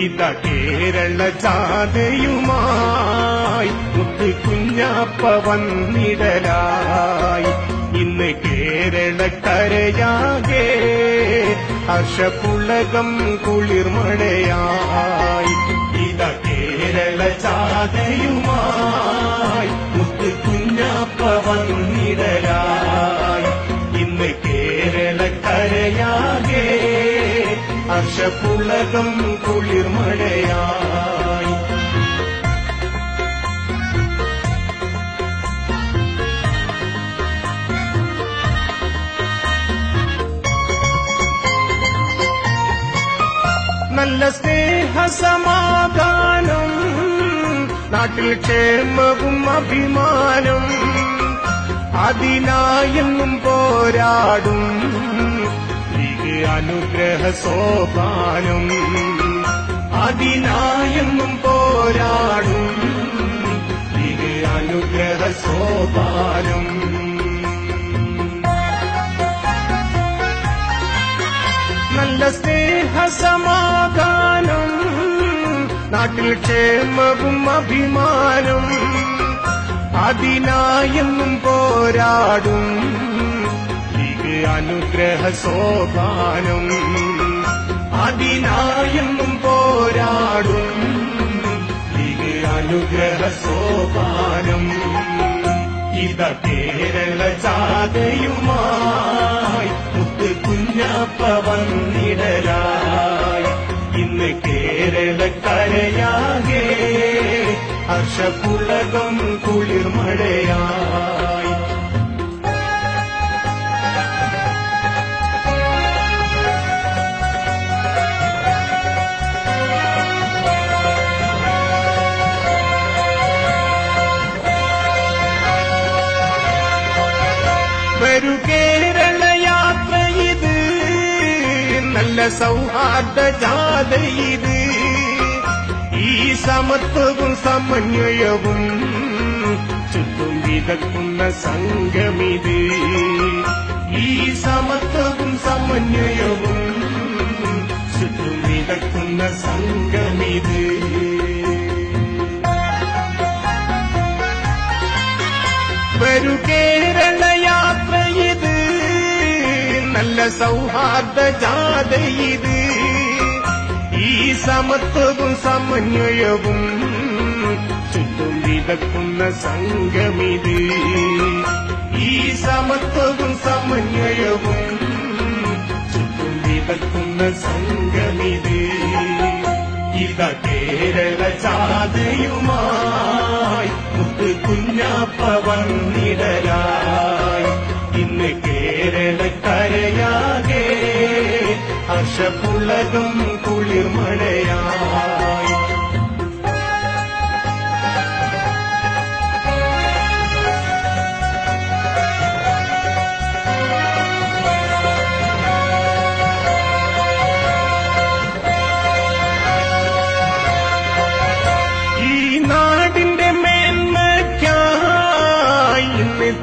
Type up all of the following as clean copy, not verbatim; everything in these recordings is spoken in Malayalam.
ഇത കേരള ജാഥയുമായി മുത്ത് കുഞ്ഞാപ്പ വന്നിടലായി. ഇന്ന് കേരളക്കരയാകെ ഹർഷപുളകം കുളിർമഴയായി. ഇത കേരള ജാഥയുമായി മുത്ത് കുഞ്ഞാപ്പ വന്നിടലായി. ഇന്ന് കേരളക്കരയാകെ ഹർഷപുളകം കുളിർമഴയായി. നല്ല സ്നേഹസമാധാനം, നാട്ടിൽ ക്ഷേമവും അഭിമാനം, അതിനായെന്നും പോരാടും ലീഗ് അനുഗ്രഹ സോപാനം. അതിനായെന്നും പോരാടും ലീഗ് അനുഗ്രഹ സോപാനം. നല്ല സ്നേഹസമാധാനം, നാട്ടിൽ ക്ഷേമവും അഭിമാനം, അതിനായെന്നും പോരാടും ലീഗ് അനുഗ്രഹ സോപാനം. അതിനായെന്നും പോരാടും ലീഗ് അനുഗ്രഹ സോപാനം. ഇത കേരള ജാഥയുമായി മുത്ത് കുഞ്ഞാപ്പ വന്നിടലായി. ഇന്ന് കേരളക്കരയാകെ ഹർഷപുളകം കുളിർമഴയായി. വരൂ കേരള യാത്ര ഇത്, നല്ല സൗഹാർദ്ദ ജാഥ ഇത്. ഈ സമത്വവും സമന്വയവും ചുറ്റും വിതക്കുന്ന സംഘമിത്. ഈ സമത്വവും സമന്വയവും ചുറ്റും വിതക്കുന്ന സംഘമിത്. വരൂ കേരള യാത്ര ഇത്, നല്ല സൗഹാർദ്ദ ജാഥ ഇത്. ഈ സമത്വവും സമന്വയവും ചുറ്റും വിതക്കുന്ന സംഘമിത്. ഈ സമത്വവും സമന്വയവും ചുറ്റും വിതക്കുന്ന സംഘമിത്. ഇത കേരള ജാഥയുമായി മുത്ത് കുഞ്ഞാപ്പ വന്നിടലായി. ഇന്ന് കേരളക്കരയാകെ ഹർഷപുളകം കുളിർമഴയായി.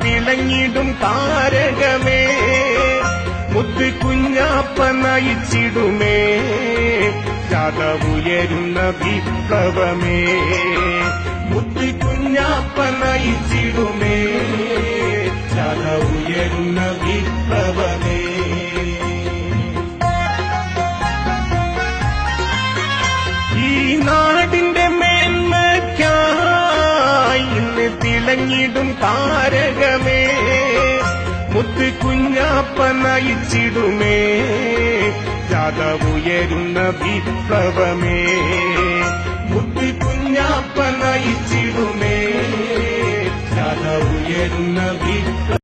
തിളങ്ങിടും താരകമേ മുത്ത് കുഞ്ഞാപ്പ നയിച്ചിടുമേ ജാഥ ഉയരുന്ന വിപ്ലവമേ. മുത്ത് കുഞ്ഞാപ്പ നയിച്ചിടുമേ ജാഥ ഉയരുന്ന വിപ്ലവമേ. ഈ നാടിന്റെ മേന്മയ്ക്കായി ഇന്ന് തിളങ്ങിടും താരകമേ മുത്ത് കുഞ്ഞാപ്പ നയിച്ചിടുമേ ജാഥ ഉയരുന്ന വിപ്ലവമേ. മുത്ത് കുഞ്ഞാപ്പ നയിച്ചിടുമേ ജാഥ ഉയരുന്ന വിപ്ലവമേ.